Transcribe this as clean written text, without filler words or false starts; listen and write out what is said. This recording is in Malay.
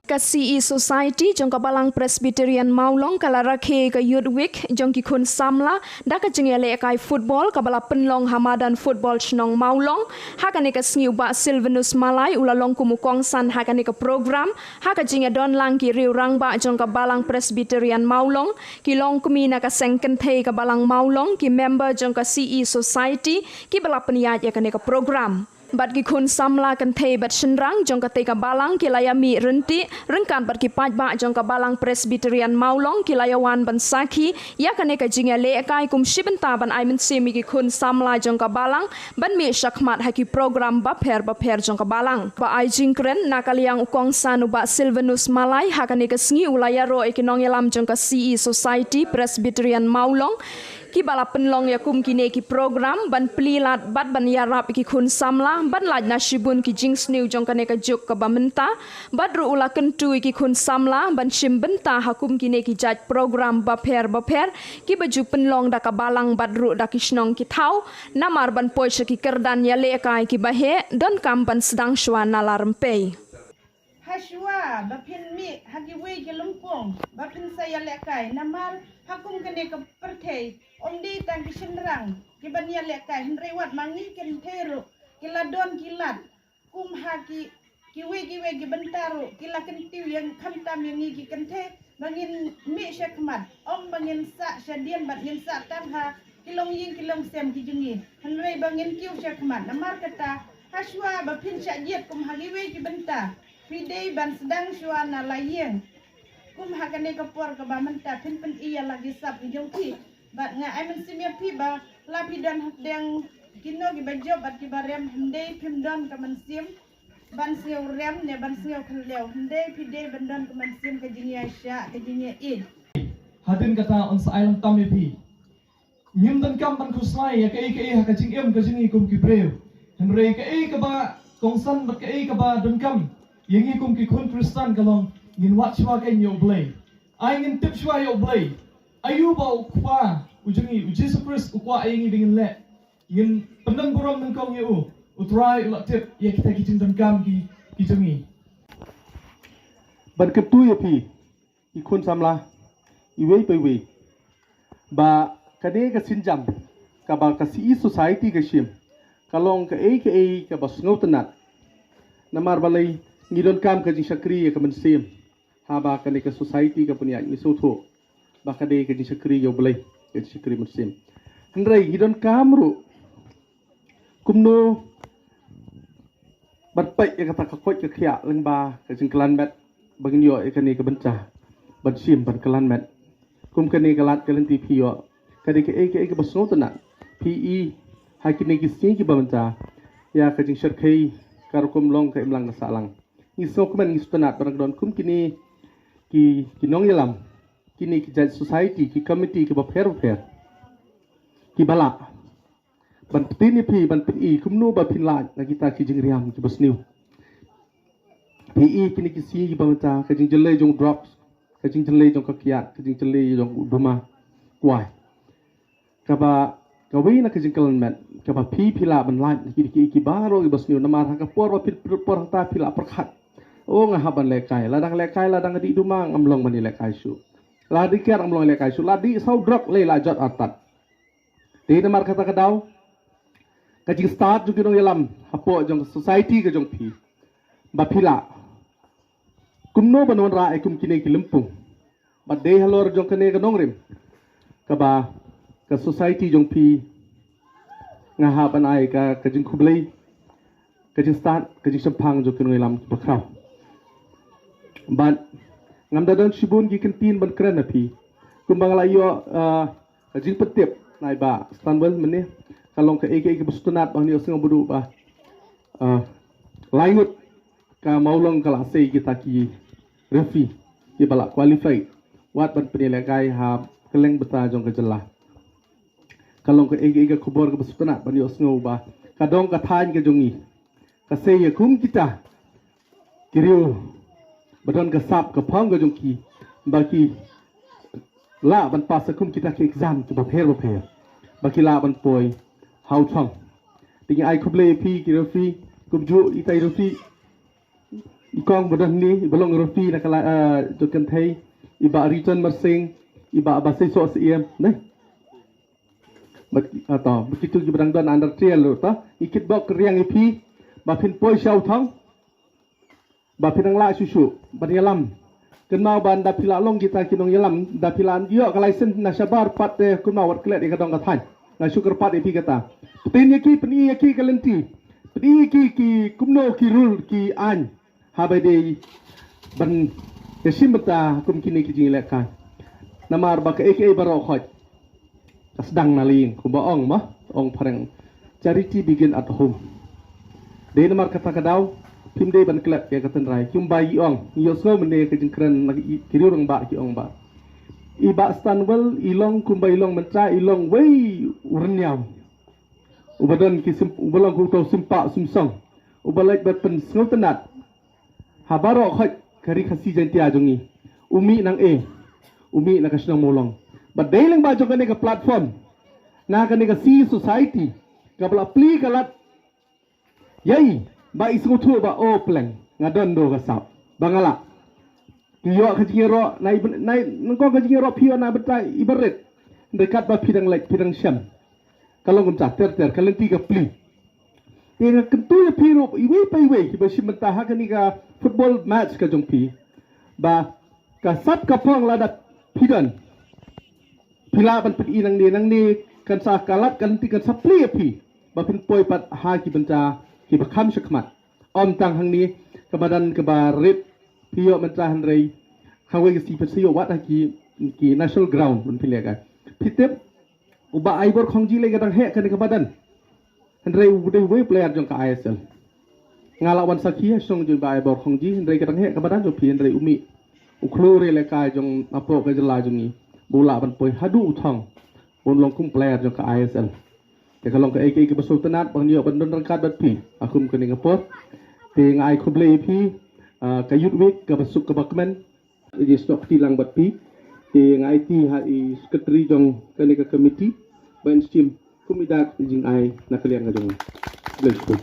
Ka CE Society jong ka Balang Presbyterian Maulong kala rakhe ka Youth Week jong ki khun samla da ka jingele kai football ka bala penlong Hamadan football chnong Maulong ha ka ne ka sniu ba Silvanus Malai ulalong kumukong san ha ka ne ka program ha ka jinge don lang ki riu rang ba jong ka Balang Presbyterian Maulong ki long kumina ka sengken thei ka Balang Maulong ki member jong ka CE Society ki bala peniat ya ka ne ka program bat ki khun samla kan thei bat shenrang jong ka tei ka balang ki laya mi renti rengkan bat ki paj ba jong ka Balang Presbyterian Maulong ki laya wan ban sakhi ya kan ne ka jinga le kai kum shibenta ban ai min semi ki khun samla jong ka balang ban mi shakmat ha ki program ba pher jong ka balang ba ai jingkren nakaliang ukong sanu ba Silvanus Malai ha kan ne ka sngi ulaya ro ikinong yalam jong ka CE Society Presbyterian Maulong ki bala penlong ya kum kine ki program ban plilat bat ban yarap ki khun samla ban laj na shibun ki jings new jong kane ka juk ka bamenta bat ru ula kentu ki khun samla ban shim benta hakum kine ki jaj program ba pher ki baju penlong da ka balang bat ru da kishnong ki thau namar ban poy ki kerdan ya le kai ki bahe don kam ban sedang shwa nalar mpe Hashwa bapin mi hagi we ke lumpong bapin saya lekai namal hakum kene ke perthei omdi tang ki shenrang ki bania lekai henrewat mangi ken teru ki ladon kilat kum haki ki we ki bentaru ki laken tiu yang khamtam yang ni ki kenthe bangin mi syakmat om bangin sa syadian bat yin sa tanha kilong yin kilong sem ki jungi henre bangin kiu syakmat namar kata Hashwa bapin syajiat kum hagi we ki benta Pidei ban sedang suana layeng. Kum hakane kapor ke bamenta pin iya lagi sap jong ki. Bat nga ai men simya pi ba lapi dan deng kino gi bajob bat ki barem hende pim don ke mensim ban siu rem ne ban siu khleu hende pidei bandon ke mensim ke jinya sya ke jinya id. Hadin kata on sa island tammi pi. Nyim dan kam ban kusnai ya kai ha ka jingem ka jingi kum ki breu. Henre kai ka ba kongsan ba kai ka ba dan kam. Yang ikum ki kun Kristan kalong ngin wat shwa kai yo blay ai ngin tip shwa yo blay ayu ba kwa ujungi Jesus Christ kwa ai ngi dingin le ngin penang buram nang kong yu utrai la tip ya kita ki dan kam ki jungi ban ketu ya pi ikun samla iwei pe we ba kade ka sinjam ka ba ka CE Society ka shim kalong ka ai ka ba sngotenat namar balai ngidon kam ka jing sakri ka mensim ha ba ka ne ka society ka punya ni sotho ba ka de ka jing sakri yo blai ka jing sakri mensim hendrai ngidon kam ru kumno bat pai ya kata ka khoi ka khia leng ba ka jing klan met bangin yo ka ne ka benca bat sim ban klan met kum ka ne ka lat ka len ti pi yo ka de ka ka basno tana PE ha ki ne ki si ki ba benca ya ka jing sakri kar kum long ka imlang na salang ni sok man ni stanat barang don kum kini ki nong yalam kini ki judge society ki committee ki ba pher ki bala ban tini pi ban pi kum no ba pin la na kita ki jing riam ki basniu pi kini ki si ki ba ta ka jing jelle jong drops ka jing jelle jong ka kiat ka jing jelle jong bama kwai ka ba ka we na ka jing kalan met ka ba pi la ban la ki ba ro ki basniu na ma ka por ba pin por ta pi la perkhat oh ngahaban lekai ladang di dumang amlong mani lekai su ladi kiar amlong lekai su ladi sau drop le la jot atat di namar kata kadau kajing start juga dong yalam hapo jong society ke jong pi bapila kumno banon ra ekum kine ki lempung bad de halor jong kene ka nongrim ka ka society jong pi ngahaban ai ka kajing kublai kajing start kajing sempang jong kene yalam bakrau ban ngam dadon shibun gi kentin ban kren api kumbang layo jing petip nai ba stanbel mene kalong ka eke bustunat bang ni osng budu ba lainut ka maulong kala sei kita ki refi ki bala qualify wat ban penilai ha keleng beta jong ka jelah kalong ka eke kubor ka bustunat bang ni osng ba kadong ka thain ka jongi ka sei ya kum kita kiriu badon ka sap ka phang ka jongki baki la ban pas kum kita ke exam ki ba pher baki la ban poi how chong tingi ai kuble pi ki refi kumju itai refi ikong badan ni belong rofi nak kala jokan thai iba return mersing iba basai so siem nei atau begitu je berang don under trail lo ta ikit bok riang ipi ba phin poi shau thang ba phin ang la susu ban yalam kenau ban da pila long kita kinong yalam da pilan yo ka license na sabar pat te kunau wat klet ka dong ka than na sugar pat ipi kata tin yaki peni yaki kalenti peni ki kumno ki rule ki an habai de ban yesim bata kum kini ki jing lekan namar ba ka eke baro khoj sedang naling ku ba ong ma ong parang charity begin at home de namar kata kadau pim de ban klet ya katan rai kum bai ong yo so mene ke jing kran kiri rong ba ki ong ba iba stanwell ilong kum bai ilong mentra ilong wei urnyam ubadan ki sim ubalang ku to simpa sumsong ubalai bat pen sngotenat habaro khoj kari khasi jantia jongi umi nang umi na kasnang molong but dailang ba jo kani ka platform na kani ka si society ka bla pli kalat yai ba isngu thu ba o plan ngadon do ka sap bangala yo ka jingero nai nangko ka jingero pio na betai ibaret dekat ba pidang lek pidang syam kalau gum ter kalen tiga pli yang kentu ya piro iwe pa iwe ki ba simenta ha kani ka football match ka jongpi ba ka sap ka pong ladat pidan pila ban pit inang ni kan sa kalat kan ti kan sapli api ba pin poi pat ha ki banta ki ba kham shakmat om tang hang ni ka badan ka ba rip pio menta han rei hawe ki si pet siyo wat ki national ground bun pile ka pitep uba aibor khongji le gadang he kan ka badan han rei ude we player jong ka ISL ngalawan sakhi song jong ba aibor khongji han rei gadang he ka badan jo pi han rei umi uklore le ka jong apo ka jala jong ni bola ban poi hadu thong on long kum player jong ka ISL te kalong ka ek ke besultanat bang yo ban don rangkat bat pi akum ke Singapore te ngai khuble pi ka youth week ka basuk ka bakmen ji stok tilang bat pi te ngai ti ha i secretary jong ka ni ka committee ban steam kumidak jing ai nakaliang ka jong let's go